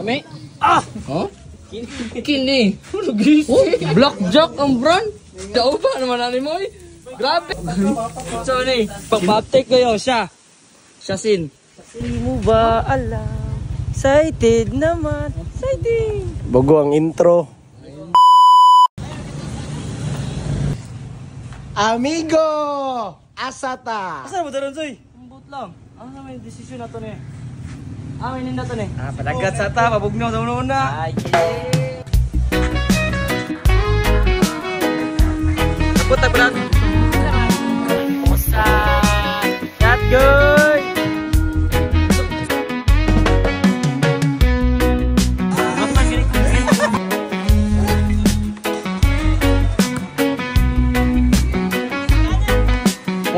Kami? Ah! Oh? Kini. Oh, Blackjack ang brand. Daw ba naman namin mo eh? Grabe. So ni, pag-uptake kayo siya. Sin. Hindi mo ba alam? Excited naman. Exciting. Bago ang intro. Amigo! Asata! Asa mo daron soy? Ambot lang. Ano naman yung desisyon na to ni? May ninda to ni. Padagat sa ta, mabugnaw sa una-una. Ay, Puta brad. Osa. Cat girl.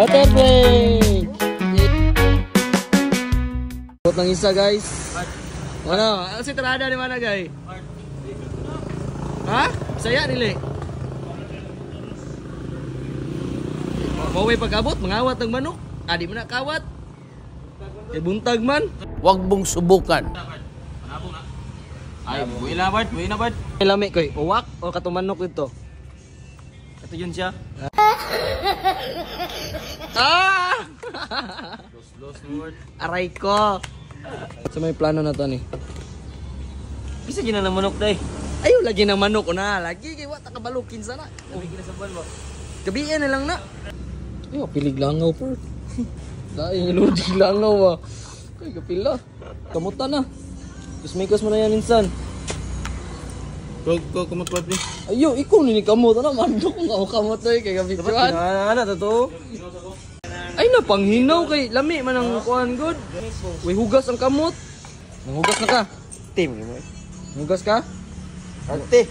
water break! Buat ng isa guys. Ano? Ano si Trada di mana guys? Ha? Saya dili. Maway pagabot, mangawat ng manok. Di mo na kawat. Buntag man. Huwag mong subukan. Ay, buwi na Bart. Lami ko uwak o katumanok ito. Ito yun siya. Los Lord. Aray ko. So may plano na to ni. Bisa gina na manok day. Ayaw lagi ng manok na. Lagi kay wata kabalukin sana. Sabi gina sa buwan mo. Gabihan na lang na. Ayaw pilig langaw po. Dahil iludig langaw ah. Kay kapila. Kamuta na. Kusmikos mo na yan insan. Ko kamot-kamot ni. Ayo, ikaw ni kamot na mandok nga o kamot na kay gabituan. Ana totoo. Ay na panghinaw kay lami man ang kuan good. Uy hugas ang kamot. Nanghugas na ka. Team mo. Hugas ka? Arte.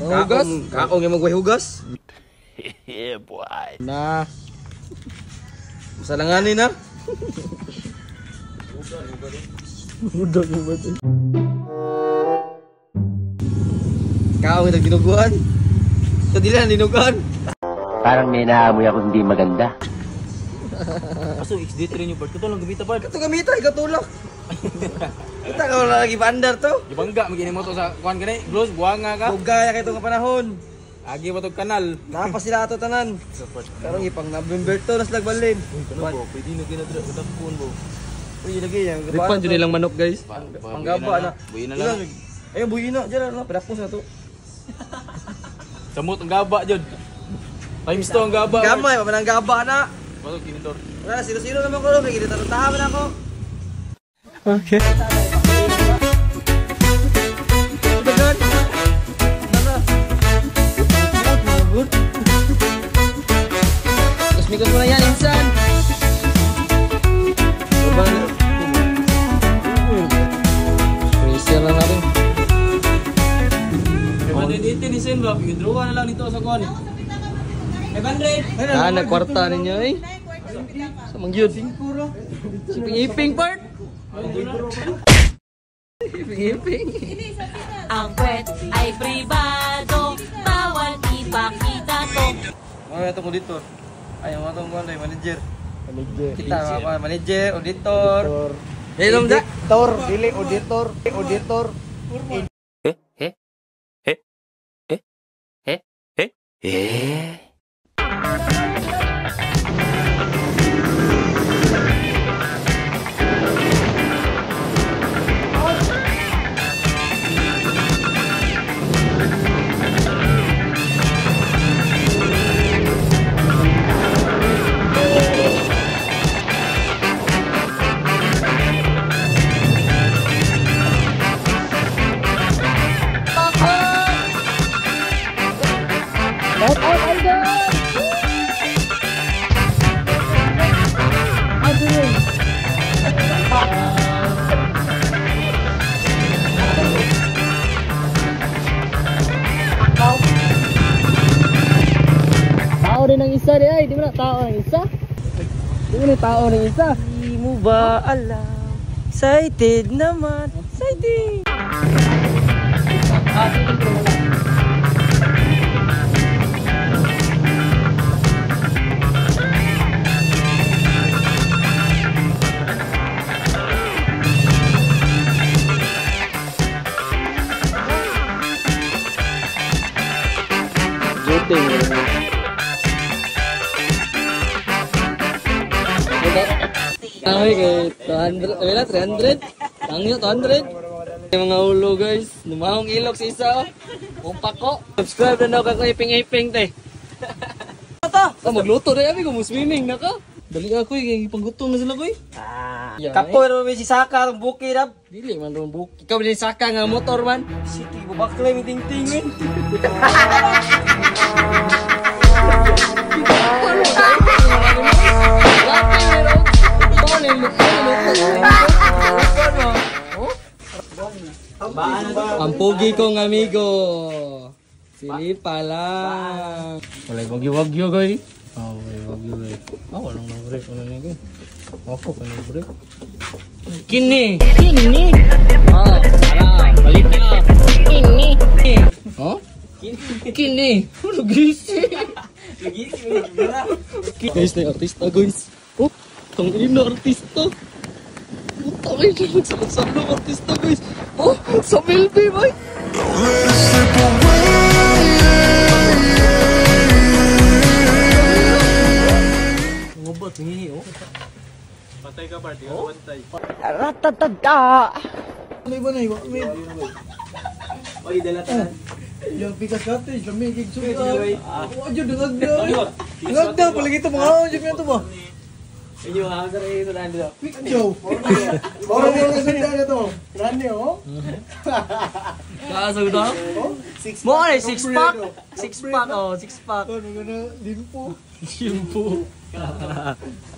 Hugas? Kako nga magway hugas. Yeah, boy. Na. Masalanganin na. Udah mo ba ito? Kao nga dinuguan. Sa dila dinuguan. Parang may naamoy ako hindi maganda. Aso XD3 niyo Bart. Kato lang gamita Bart. Kato gamita igatulak. Kita ka wala lagi bandar to. Ibangga magini mo to sa kuan gani, gloves buanga ka. Bugaya kay nga panahon. Agi mo to kanal. Napa sila ato tanan. Karong ipang November to nas lagbalin. Pwede na kinadra sa tapon mo. Uy lagi yan. Ripan dyan nilang manok guys. Panggaba na. Buhi na lang. Ayun buhi na diyan na padapos na to. Samot ang gaba jud. Times to ang gaba. Gamay pa man ang gaba na. Bato kinidor. Wala sino-sino naman ko ro kay gitartahan na ako. Okay. Kusmikos mo na yan insan. Special na natin. Dito ni Sen ba, i-draw na lang dito sa kuan. 500. Nagkwarta ninyo eh. Sa mangyod. Siping-iping part. Siping-iping. Ang kwet ay pribado, bawal ipakita to. Ano ito auditor? Ay, ang atong kuan manager. Kita mga manager, auditor. Hello da. Auditor, dili auditor. Auditor. Tao rin ang isa di ay, di mo na tao ng isa. Di mo na tao ng isa. Di mo ba alam? Excited naman. Exciting. Ting. Kami kay 200, wala 300. Tangyo 200. Yung mga ulo guys, lumahong ilok sa isa. Umpak ko. Subscribe na daw ka iping-iping te. Magluto na kami kung swimming na ka. Dali ako ipagutong na sila ko Kapoy ro may si Saka ang buki rab. Dili man ron book. Ikaw din saka nga motor man. Sige, bubaklay mi ting-ting men. Ang pogi kong amigo. Silipa lang. Walay wagyo-wagyo guys. Walay wagyo guys. Walang break. Wala na guys. Ako pa ng break. Kini. Balik na. Kini. Kini. Lugisi. Guys, na artista guys. Tong ina artista. Puta kayo na nagsasalong artista guys. Sa Melby boy. Ngobot ngihi Patay ka party, bantay. May ba na iwa? May... Oy, dala tanan. Yung pikas cottage, lamigig suka. Wadyo, dangagda. Dangagda, palagi ito mga awon. Diyan yan ito ba? Inyo ha, sa ito nando. Picture. Orang mo lang sanda na ito. Rani, oh. Kaso daw? Mo ay six pack. Six pack. Ano nga na, limpo. Simpo.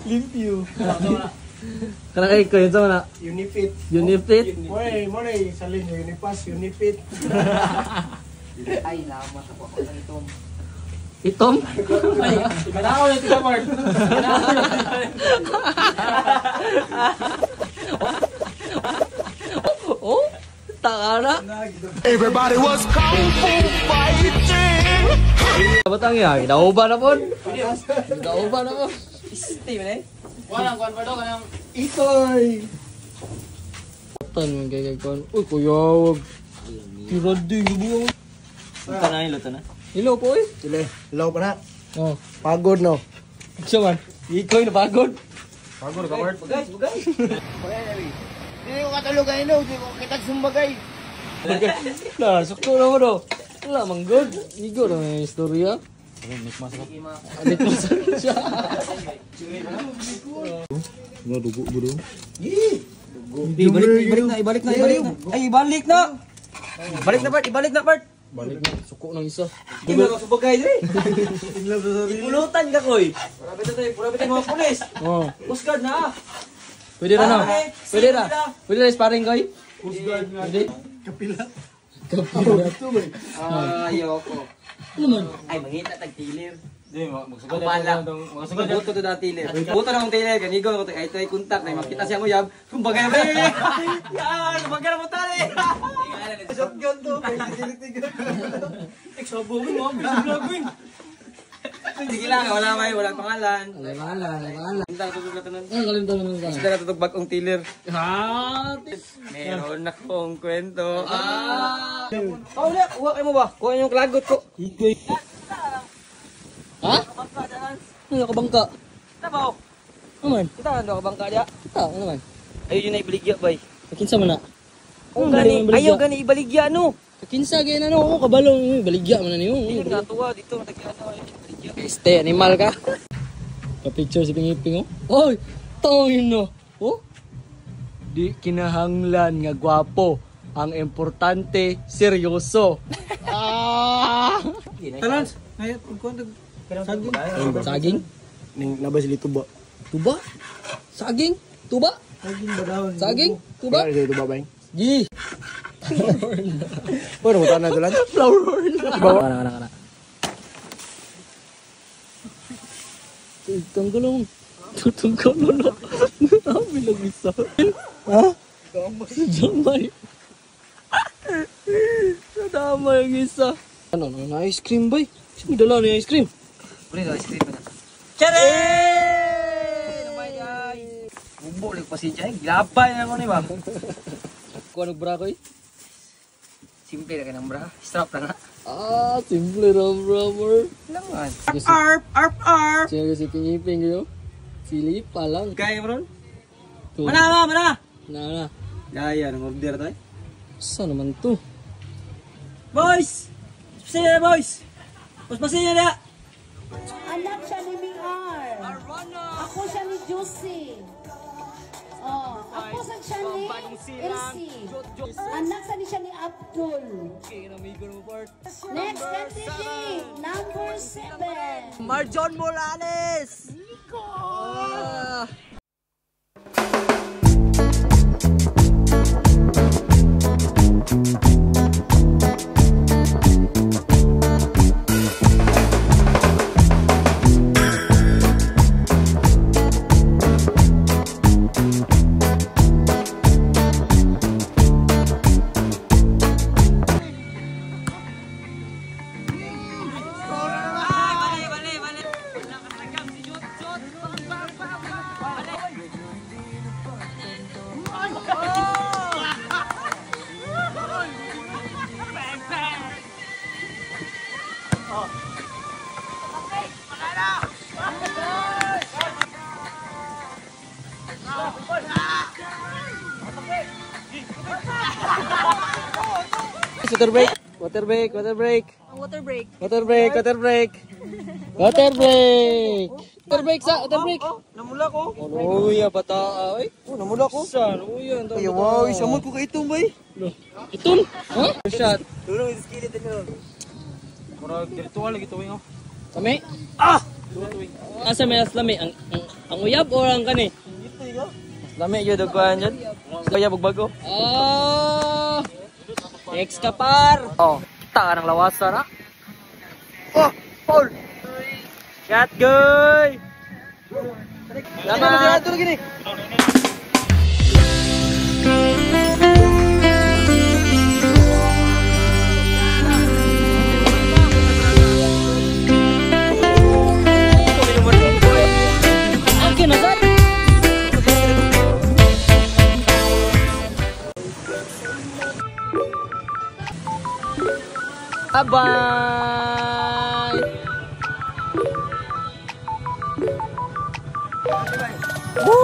Limpyo. Kana kay ko yun sa mana. Unifit. Unifit. Moray, salin yung Unipass, Unifit. Ay, lama ako ng itom. Itom? Ay, kanako na tika part. Oh, takana. Everybody was kung fu fighting. Batang ya, nauba na po. Nauba na po. Isti man eh. Walang kuan pa daw kanang Itoy. Tan man kay kon. Uy, kuya, wag. Tiradi buo. Ito na ilo to na. Hello po eh. Sile, law pa na. Oh, Pagod no. siya man. Ikaw na pagod. pagod ka part. Bugay. Hindi ko katulugan ino, hindi ko kitag sumbagay. Nah, suko na mo do. Wala man good. Igo na may istorya. Alit mo sa siya. Nga dugo mo do. Ibalik na. Ay, ibalik na. Ibalik na part. Balik na. Suko ng isa. Hindi mo subagay dire. Pulutan ka koy. Pura tayo mga pulis. Oh. Coast Guard na. Pwede na no? Pwede na. Pwede na sparring koy? Pwede. Kapila. Ayoko. Ano man? Ay, mangita tagtilir. Di magsugod Bala. mga Sige, buto to na tilir. Buto na akong tilir. Ganigo ako. Ay, ito ay kontak. Ay, makita siya mo yab. Kung bagay ba yan? Yan! Bagay na mo tali! Shotgun to. Eksabogin mo. Bisiglagoin. Sige lang. Wala may. Walang pangalan. Wala. Ang tutuglat nun. Ang kalimtan mo nang Sila natutug bagong tilir. Ha? Meron akong kwento. Oh, wala. Kuha kayo mo ba? Kuha yung klagot ko. Hikoy. Ha? Ano ka bangka? Kita ba? Ano man? Kita ano ka bangka dia? Ano man? Ayun yun na ibaligya bay. Kakinsa man na? Ayaw gani ibaligya no. Kakinsa gaya na no? Kabalong. Baligya man na niyo. Hindi na natuwa dito. Matagyan na ibaligya. Este, animal ka? Pa-picture si Pingiping oh. Oy! Tawin no! Oh? Di kinahanglan nga gwapo. Ang importante, seryoso. Talans, ngayon, kung Saging? ning labas dito ba? Tuba? Saging? Tuba? Saging ba daw? Saging? Tuba? Dito ba bang? Gi! Puro mo tanan tulan. Flower na! Kana. Tanggalong. Tutunggalong na. Nabi lang isa. Ha? Damay. Nadamay ang isa. Ano na ice cream ba? Sino dala na ice cream? Pwede na ice cream na. Tiyare! Namay guys! Bumbo lang pasensya eh. Gilapay na ako ni ba? Kuha ng bra ko eh. Simple na ka ng bra. Strap na nga. Simple rubber. Langan. Sino kasi pingiping yun? Sili pa lang. Kaya bro? Tuh. Mana? Na. Gaya, nang order to eh. Saan naman to? Boys! Pasaya boys! Pasaya na! Anak siya ni Ming-Ar. Ako siya ni Juicy. Oh, ako siya ni Elsie. Anak siya ni Abdul. Next candidate, number 7. Marjon Morales! Water break. Water break. Water break. Water break. Water break sa. Water break. Namula ko. Oh, iya bata. Ay. Namula ko. Saan? Oh, iya. Ay, wow, isamot ko kay itong bay. Iton? Ha? Shot. Tulong iskilid na. Murag virtual lagi tuwing oh. Kami? Asa may aslami? Ang uyab o ang kani? Lami yun, dagkuhan dyan. Kaya bagbago. Next ka par. Oh, taka ng lawasan ha. Oh, Paul. Shot goy. Salamat. Tulog gini. Okay na sir. Bye-bye! Woo!